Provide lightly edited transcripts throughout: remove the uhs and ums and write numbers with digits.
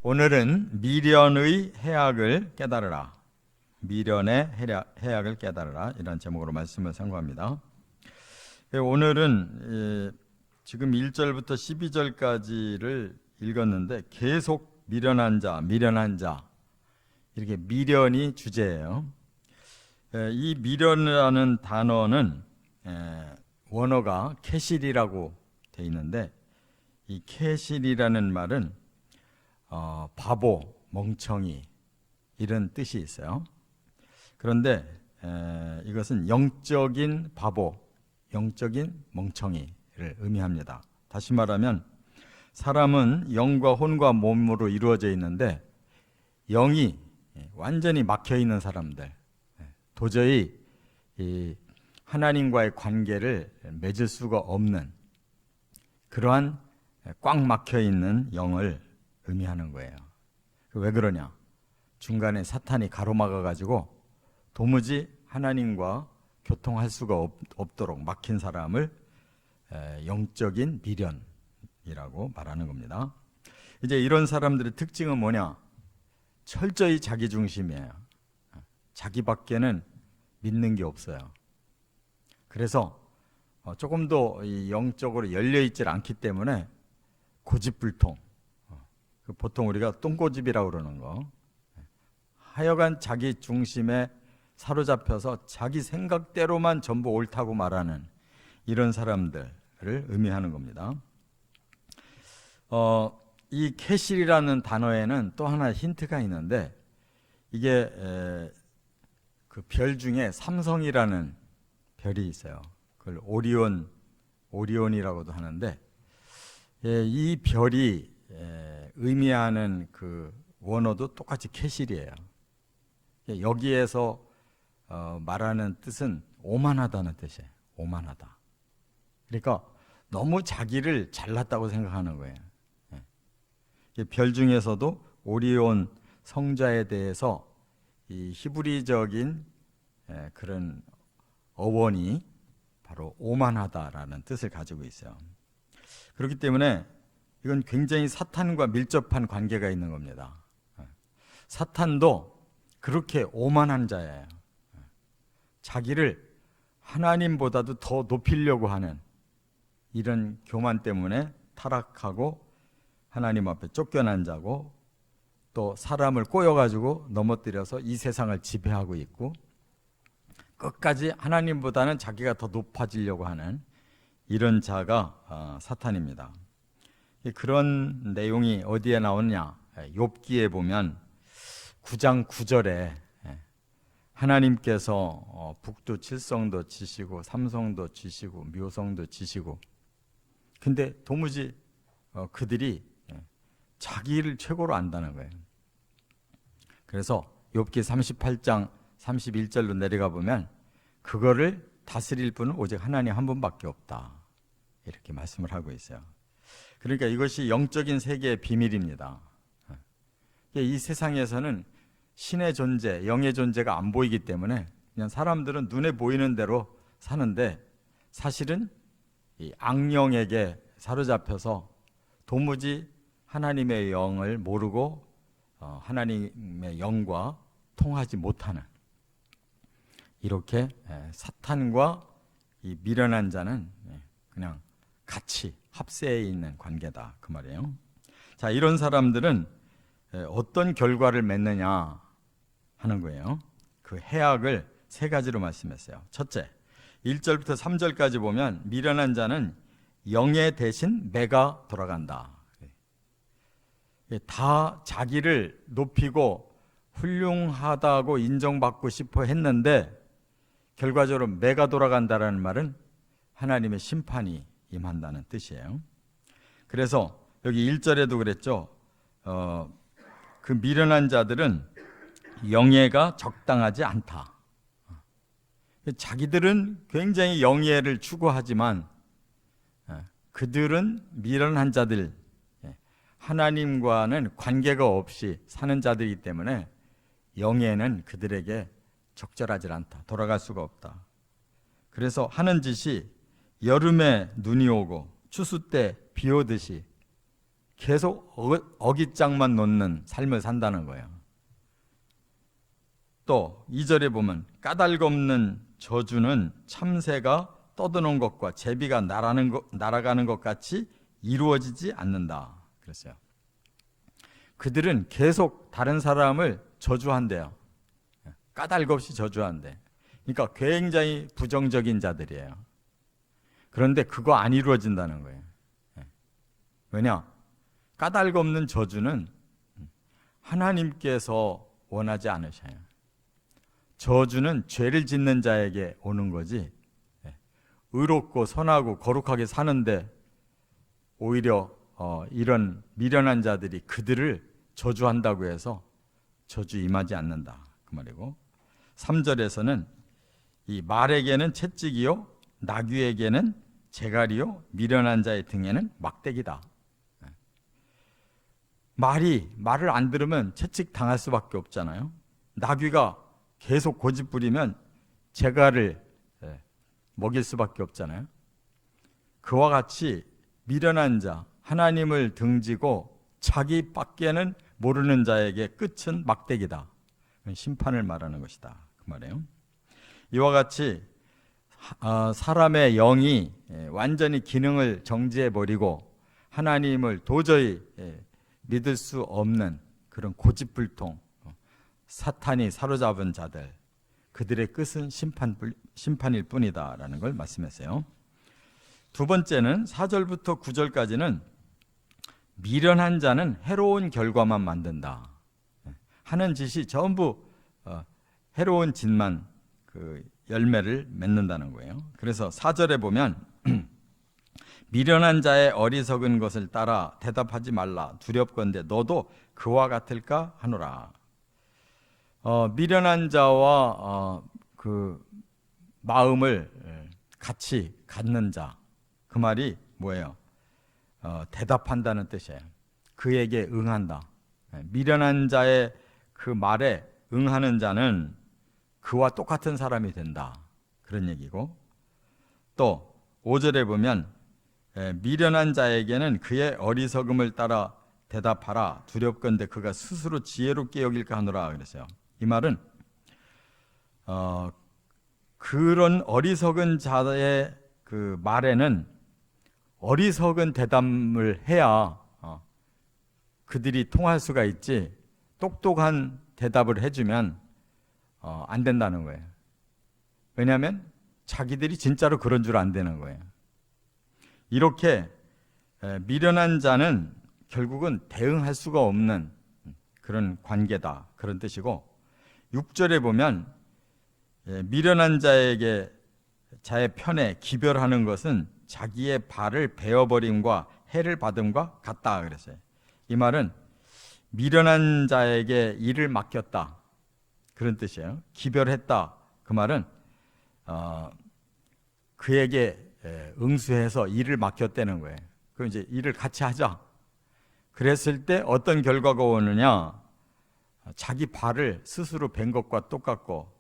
오늘은 미련의 해악을 깨달으라. 미련의 해악을 깨달으라. 이런 제목으로 말씀을 상고합니다. 오늘은 지금 1절부터 12절까지를 읽었는데 계속 미련한 자 이렇게 미련이 주제예요. 이 미련이라는 단어는 원어가 캐실이라고 되어 있는데, 이 캐실이라는 말은 바보, 멍청이 이런 뜻이 있어요. 그런데 이것은 영적인 바보, 영적인 멍청이를 의미합니다. 다시 말하면 사람은 영과 혼과 몸으로 이루어져 있는데, 영이 완전히 막혀 있는 사람들, 도저히 하나님과의 관계를 맺을 수가 없는 그러한 꽉 막혀 있는 영을 의미하는 거예요. 왜 그러냐? 중간에 사탄이 가로막아 가지고 도무지 하나님과 교통할 수가 없도록 막힌 사람을 영적인 미련이라고 말하는 겁니다. 이제 이런 사람들의 특징은 뭐냐? 철저히 자기 중심이에요. 자기밖에는 믿는 게 없어요. 그래서 조금 더 영적으로 열려있질 않기 때문에 고집불통, 보통 우리가 똥고집이라고 그러는 거, 하여간 자기 중심에 사로잡혀서 자기 생각대로만 전부 옳다고 말하는 이런 사람들을 의미하는 겁니다. 이 캐실이라는 단어에는 또 하나 힌트가 있는데, 이게 그 별 중에 삼성이라는 별이 있어요. 그걸 오리온이라고도 하는데, 이 별이 의미하는 그 원어도 똑같이 캐실이에요. 여기에서 말하는 뜻은 오만하다는 뜻이에요. 오만하다. 그러니까 너무 자기를 잘났다고 생각하는 거예요. 별 중에서도 오리온 성자에 대해서 이 히브리적인 그런 어원이 바로 오만하다라는 뜻을 가지고 있어요. 그렇기 때문에 이건 굉장히 사탄과 밀접한 관계가 있는 겁니다. 사탄도 그렇게 오만한 자예요. 자기를 하나님보다도 더 높이려고 하는 이런 교만 때문에 타락하고 하나님 앞에 쫓겨난 자고, 또 사람을 꼬여가지고 넘어뜨려서 이 세상을 지배하고 있고, 끝까지 하나님보다는 자기가 더 높아지려고 하는 이런 자가 사탄입니다. 그런 내용이 어디에 나오느냐? 욥기에 보면 9장 9절에 하나님께서 북두 칠성도 지시고 삼성도 지시고 묘성도 지시고, 근데 도무지 그들이 자기를 최고로 안다는 거예요. 그래서 욥기 38장 31절로 내려가 보면 그거를 다스릴 분은 오직 하나님 한 분밖에 없다, 이렇게 말씀을 하고 있어요. 그러니까 이것이 영적인 세계의 비밀입니다. 이 세상에서는 신의 존재, 영의 존재가 안 보이기 때문에 그냥 사람들은 눈에 보이는 대로 사는데, 사실은 이 악령에게 사로잡혀서 도무지 하나님의 영을 모르고 하나님의 영과 통하지 못하는, 이렇게 사탄과 이 미련한 자는 그냥 같이 합세해 있는 관계다, 그 말이에요. 자, 이런 사람들은 어떤 결과를 맺느냐 하는 거예요. 그 해악을 세 가지로 말씀했어요. 첫째, 1절부터 3절까지 보면 미련한 자는 영에 대신 매가 돌아간다. 다 자기를 높이고 훌륭하다고 인정받고 싶어 했는데 결과적으로 매가 돌아간다라는 말은 하나님의 심판이 임한다는 뜻이에요. 그래서 여기 1절에도 그랬죠. 그 미련한 자들은 영예가 적당하지 않다. 자기들은 굉장히 영예를 추구하지만 그들은 미련한 자들, 하나님과는 관계가 없이 사는 자들이기 때문에 영예는 그들에게 적절하지 않다. 돌아갈 수가 없다. 그래서 하는 짓이 여름에 눈이 오고 추수 때 비 오듯이 계속 어깃장만 놓는 삶을 산다는 거예요. 또 2절에 보면 까닭없는 저주는 참새가 떠드는 것과 제비가 날아가는 것 같이 이루어지지 않는다 그랬어요. 그들은 계속 다른 사람을 저주한대요. 까닭 없이 저주한대. 그러니까 굉장히 부정적인 자들이에요. 그런데 그거 안 이루어진다는 거예요. 왜냐? 까닭 없는 저주는 하나님께서 원하지 않으셔요. 저주는 죄를 짓는 자에게 오는 거지, 의롭고 선하고 거룩하게 사는데 오히려 이런 미련한 자들이 그들을 저주한다고 해서 저주 임하지 않는다 그 말이고, 3절에서는 이 말에게는 채찍이요 나귀에게는 재갈이요 미련한 자의 등에는 막대기다. 말을 안 들으면 채찍 당할 수밖에 없잖아요. 나귀가 계속 고집 부리면 재갈을 먹일 수밖에 없잖아요. 그와 같이 미련한 자, 하나님을 등지고 자기 밖에는 모르는 자에게 끝은 막대기다. 심판을 말하는 것이다 그 말이에요. 이와 같이 사람의 영이 완전히 기능을 정지해버리고 하나님을 도저히 믿을 수 없는 그런 고집불통, 사탄이 사로잡은 자들, 그들의 끝은 심판일 뿐이다라는 걸 말씀했어요. 두 번째는 4절부터 9절까지는 미련한 자는 해로운 결과만 만든다. 하는 짓이 전부 해로운 짓만 그 열매를 맺는다는 거예요. 그래서 4절에 보면 미련한 자의 어리석은 것을 따라 대답하지 말라. 두렵건대 너도 그와 같을까 하노라. 미련한 자와 그 마음을 같이 갖는 자, 그 말이 뭐예요? 대답한다는 뜻이에요. 그에게 응한다. 미련한 자의 그 말에 응하는 자는 그와 똑같은 사람이 된다, 그런 얘기고, 또 5절에 보면 미련한 자에게는 그의 어리석음을 따라 대답하라. 두렵건대 그가 스스로 지혜롭게 여길까 하노라 그랬어요. 이 말은 그런 어리석은 자의 그 말에는 어리석은 대답을 해야 그들이 통할 수가 있지, 똑똑한 대답을 해주면 안 된다는 거예요. 왜냐하면 자기들이 진짜로 그런 줄 안 되는 거예요. 이렇게 미련한 자는 결국은 대응할 수가 없는 그런 관계다, 그런 뜻이고, 6절에 보면 미련한 자에게 자의 편에 기별하는 것은 자기의 발을 베어버림과 해를 받음과 같다 그랬어요. 이 말은 미련한 자에게 일을 맡겼다, 그런 뜻이에요. 기별했다, 그 말은 그에게 응수해서 일을 맡겼다는 거예요. 그럼 이제 일을 같이 하자. 그랬을 때 어떤 결과가 오느냐? 자기 발을 스스로 벤 것과 똑같고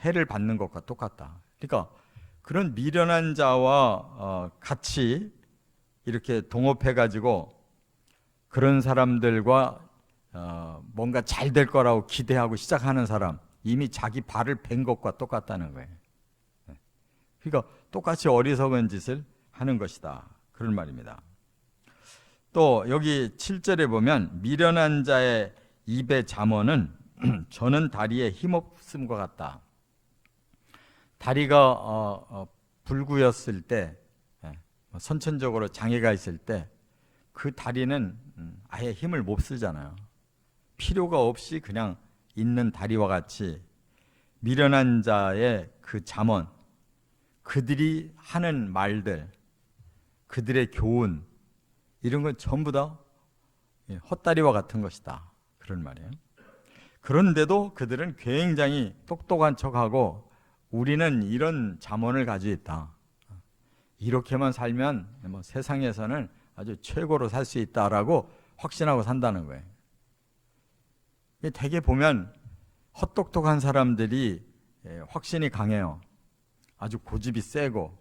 해를 받는 것과 똑같다. 그러니까 그런 미련한 자와 같이 이렇게 동업해가지고 그런 사람들과 뭔가 잘 될 거라고 기대하고 시작하는 사람, 이미 자기 발을 벤 것과 똑같다는 거예요. 그러니까 똑같이 어리석은 짓을 하는 것이다, 그런 말입니다. 또 여기 7절에 보면 미련한 자의 입의 잠언은 저는 다리에 힘없음과 같다. 다리가 불구였을 때, 선천적으로 장애가 있을 때 그 다리는 아예 힘을 못 쓰잖아요. 필요가 없이 그냥 있는 다리와 같이 미련한 자의 그 잠언, 그들이 하는 말들, 그들의 교훈, 이런 건 전부 다 헛다리와 같은 것이다, 그런 말이에요. 그런데도 그들은 굉장히 똑똑한 척하고 우리는 이런 잠언을 가지고 있다, 이렇게만 살면 뭐 세상에서는 아주 최고로 살 수 있다라고 확신하고 산다는 거예요. 되게 보면 헛똑똑한 사람들이 확신이 강해요. 아주 고집이 세고,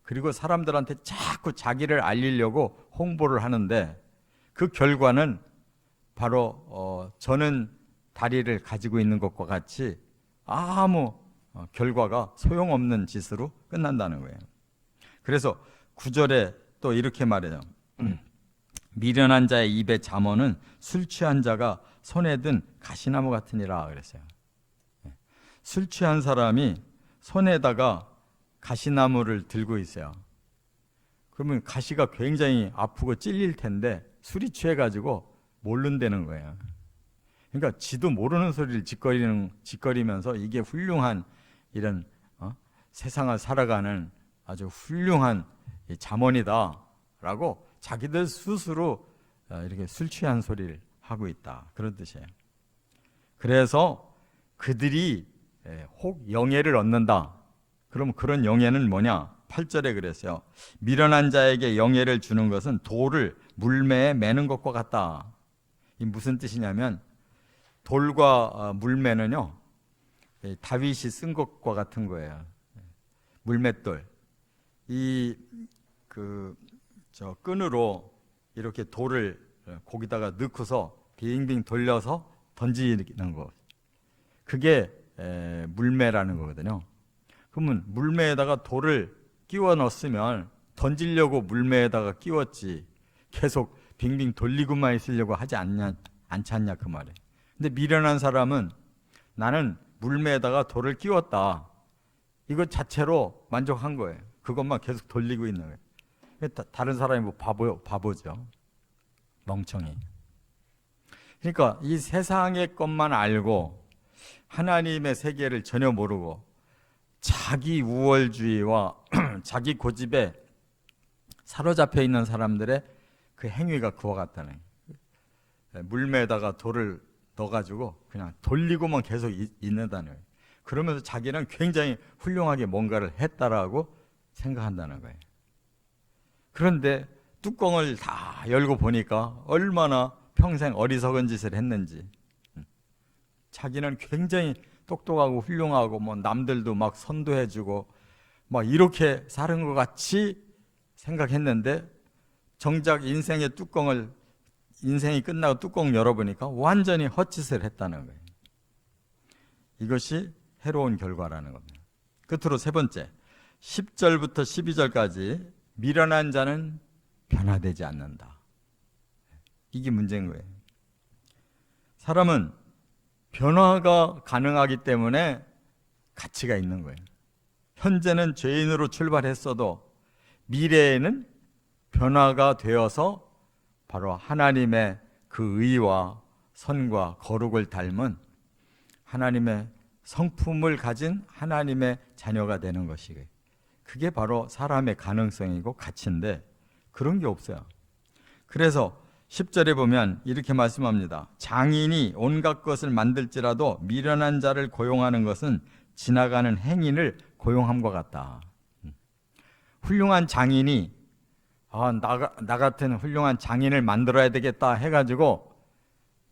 그리고 사람들한테 자꾸 자기를 알리려고 홍보를 하는데 그 결과는 바로 저는 다리를 가지고 있는 것과 같이 아무 결과가 소용없는 짓으로 끝난다는 거예요. 그래서 9절에 또 이렇게 말해요. 미련한 자의 입의 잠언은 술 취한 자가 손에 든 가시나무 같으니라 그랬어요. 술 취한 사람이 손에다가 가시나무를 들고 있어요. 그러면 가시가 굉장히 아프고 찔릴 텐데 술이 취해가지고 모른다는 거예요. 그러니까 지도 모르는 소리를 짓거리면서 이게 훌륭한 이런 세상을 살아가는 아주 훌륭한 잠언이다라고 자기들 스스로 이렇게 술 취한 소리를 하고 있다, 그런 뜻이에요. 그래서 그들이 혹 영예를 얻는다. 그럼 그런 영예는 뭐냐? 8절에 그랬어요. 미련한 자에게 영예를 주는 것은 돌을 물매에 매는 것과 같다. 이 무슨 뜻이냐면 돌과 물매는요, 다윗이 쓴 것과 같은 거예요. 물맷돌. 저 끈으로 이렇게 돌을 거기다가 넣고서 빙빙 돌려서 던지는 거. 그게 물매라는 거거든요. 그러면 물매에다가 돌을 끼워 넣었으면 던지려고 물매에다가 끼웠지 계속 빙빙 돌리고만 있으려고 하지 않지 않냐 그 말이에요. 근데 미련한 사람은 나는 물매에다가 돌을 끼웠다, 이것 자체로 만족한 거예요. 그것만 계속 돌리고 있는 거예요. 다른 사람이 뭐 바보죠. 멍청이. 그러니까 이 세상의 것만 알고 하나님의 세계를 전혀 모르고 자기 우월주의와 자기 고집에 사로잡혀 있는 사람들의 그 행위가 그와 같다는 거예요. 물매에다가 돌을 넣어가지고 그냥 돌리고만 계속 있는다는 거예요. 그러면서 자기는 굉장히 훌륭하게 뭔가를 했다라고 생각한다는 거예요. 그런데 뚜껑을 다 열고 보니까 얼마나 평생 어리석은 짓을 했는지, 자기는 굉장히 똑똑하고 훌륭하고 뭐 남들도 막 선도해주고 막 이렇게 사는 것 같이 생각했는데 정작 인생의 뚜껑을, 인생이 끝나고 뚜껑 열어보니까 완전히 헛짓을 했다는 거예요. 이것이 해로운 결과라는 겁니다. 끝으로 세 번째, 10절부터 12절까지 미련한 자는 변화되지 않는다. 이게 문제인 거예요. 사람은 변화가 가능하기 때문에 가치가 있는 거예요. 현재는 죄인으로 출발했어도 미래에는 변화가 되어서 바로 하나님의 그 의와 선과 거룩을 닮은 하나님의 성품을 가진 하나님의 자녀가 되는 것이에요. 그게 바로 사람의 가능성이고 가치인데 그런 게 없어요. 그래서 10절에 보면 이렇게 말씀합니다. 장인이 온갖 것을 만들지라도 미련한 자를 고용하는 것은 지나가는 행인을 고용함과 같다. 훌륭한 장인이 나 같은 훌륭한 장인을 만들어야 되겠다 해가지고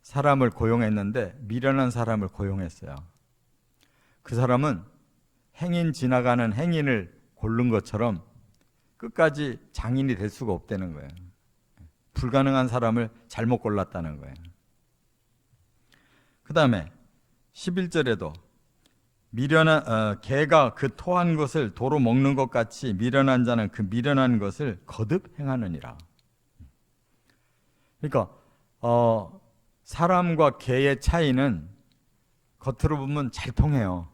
사람을 고용했는데 미련한 사람을 고용했어요. 그 사람은 행인 지나가는 행인을 고른 것처럼 끝까지 장인이 될 수가 없다는 거예요. 불가능한 사람을 잘못 골랐다는 거예요. 그 다음에 11절에도 미련한 개가 그 토한 것을 도로 먹는 것 같이 미련한 자는 그 미련한 것을 거듭 행하느니라. 그러니까 사람과 개의 차이는 겉으로 보면 잘 통해요.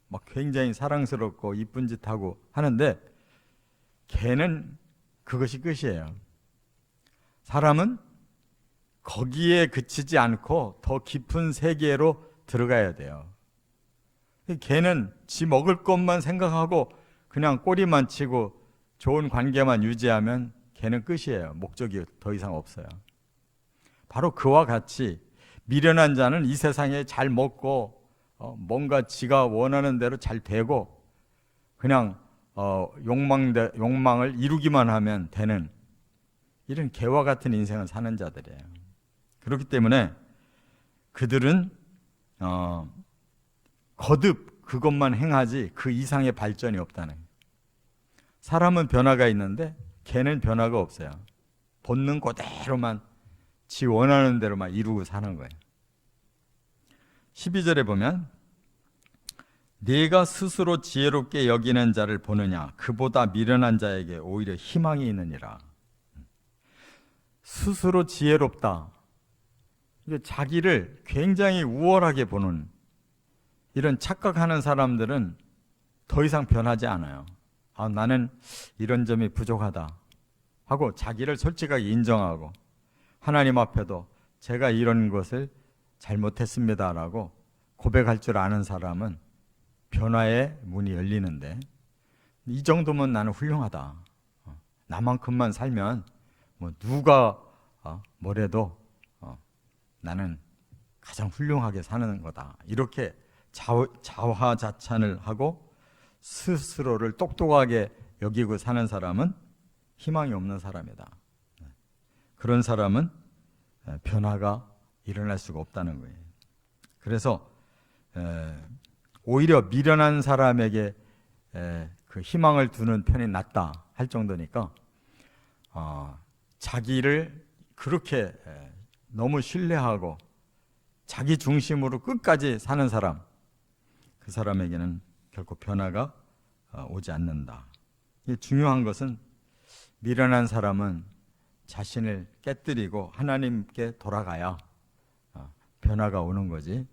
막 굉장히 사랑스럽고 이쁜 짓 하고 하는데 개는 그것이 끝이에요. 사람은 거기에 그치지 않고 더 깊은 세계로 들어가야 돼요. 개는 지 먹을 것만 생각하고 그냥 꼬리만 치고 좋은 관계만 유지하면 개는 끝이에요. 목적이 더 이상 없어요. 바로 그와 같이 미련한 자는 이 세상에 잘 먹고 뭔가 지가 원하는 대로 잘 되고 그냥 욕망을 이루기만 하면 되는 이런 개와 같은 인생을 사는 자들이에요. 그렇기 때문에 그들은 거듭 그것만 행하지 그 이상의 발전이 없다는 거예요. 사람은 변화가 있는데 개는 변화가 없어요. 본능 그대로만 지 원하는 대로만 이루고 사는 거예요. 12절에 보면 네가 스스로 지혜롭게 여기는 자를 보느냐 그보다 미련한 자에게 오히려 희망이 있느니라. 스스로 지혜롭다. 자기를 굉장히 우월하게 보는 이런 착각하는 사람들은 더 이상 변하지 않아요. 나는 이런 점이 부족하다 하고 자기를 솔직하게 인정하고 하나님 앞에도 제가 이런 것을 잘못했습니다라고 고백할 줄 아는 사람은 변화의 문이 열리는데, 이 정도면 나는 훌륭하다. 나만큼만 살면 뭐 누가 뭐래도 나는 가장 훌륭하게 사는 거다. 이렇게 자화자찬을 하고 스스로를 똑똑하게 여기고 사는 사람은 희망이 없는 사람이다. 그런 사람은 변화가 일어날 수가 없다는 거예요. 그래서 오히려 미련한 사람에게 그 희망을 두는 편이 낫다 할 정도니까 자기를 그렇게 너무 신뢰하고 자기 중심으로 끝까지 사는 사람, 그 사람에게는 결코 변화가 오지 않는다. 중요한 것은 미련한 사람은 자신을 깨뜨리고 하나님께 돌아가야 변화가 오는 거지,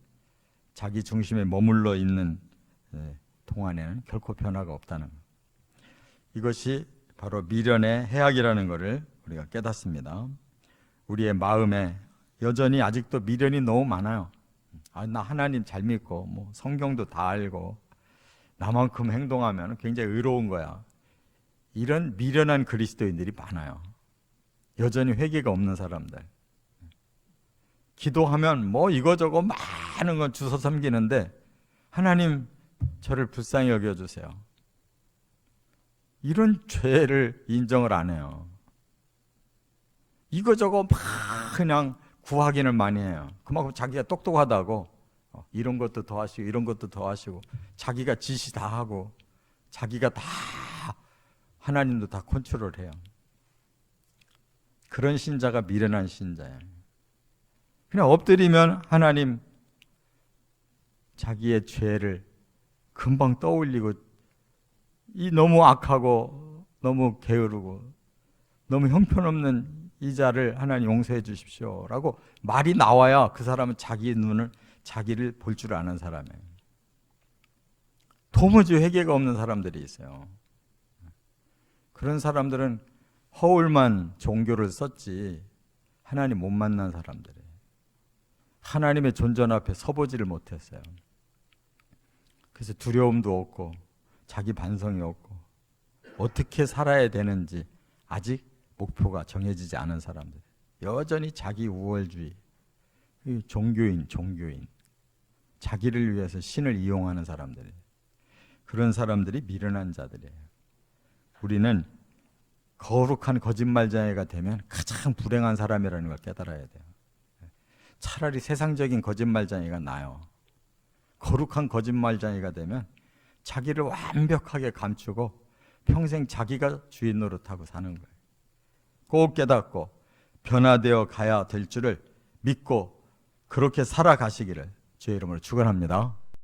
자기 중심에 머물러 있는 동안에는 결코 변화가 없다는 것. 이것이 바로 미련의 해악이라는 것을 우리가 깨닫습니다. 우리의 마음에 여전히 아직도 미련이 너무 많아요. 나 하나님 잘 믿고 뭐 성경도 다 알고 나만큼 행동하면 굉장히 의로운 거야. 이런 미련한 그리스도인들이 많아요. 여전히 회개가 없는 사람들. 기도하면 뭐 이거저거 많은 건 주워 섬기는데 하나님 저를 불쌍히 여겨주세요. 이런 죄를 인정을 안 해요. 이거저거 막 그냥 구하기는 많이 해요. 그만큼 자기가 똑똑하다고 이런 것도 더 하시고 이런 것도 더 하시고 자기가 지시 다 하고 자기가 다 하나님도 다 컨트롤해요. 그런 신자가 미련한 신자예요. 그냥 엎드리면 하나님 자기의 죄를 금방 떠올리고 이 너무 악하고 너무 게으르고 너무 형편없는 이 자를 하나님 용서해 주십시오 라고 말이 나와야 그 사람은 자기를 볼 줄 아는 사람이에요. 도무지 회개가 없는 사람들이 있어요. 그런 사람들은 허울만 종교를 썼지 하나님 못 만난 사람들이에요. 하나님의 존전 앞에 서보지를 못했어요. 그래서 두려움도 없고 자기 반성이 없고 어떻게 살아야 되는지 아직 목표가 정해지지 않은 사람들, 여전히 자기 우월주의, 종교인 자기를 위해서 신을 이용하는 사람들, 그런 사람들이 미련한 자들이에요. 우리는 거룩한 거짓말쟁이가 되면 가장 불행한 사람이라는 걸 깨달아야 돼요. 차라리 세상적인 거짓말쟁이가 나아요. 거룩한 거짓말쟁이가 되면 자기를 완벽하게 감추고 평생 자기가 주인 노릇하고 사는 거예요. 꼭 깨닫고 변화되어 가야 될 줄을 믿고 그렇게 살아가시기를 주의 이름으로 축원합니다.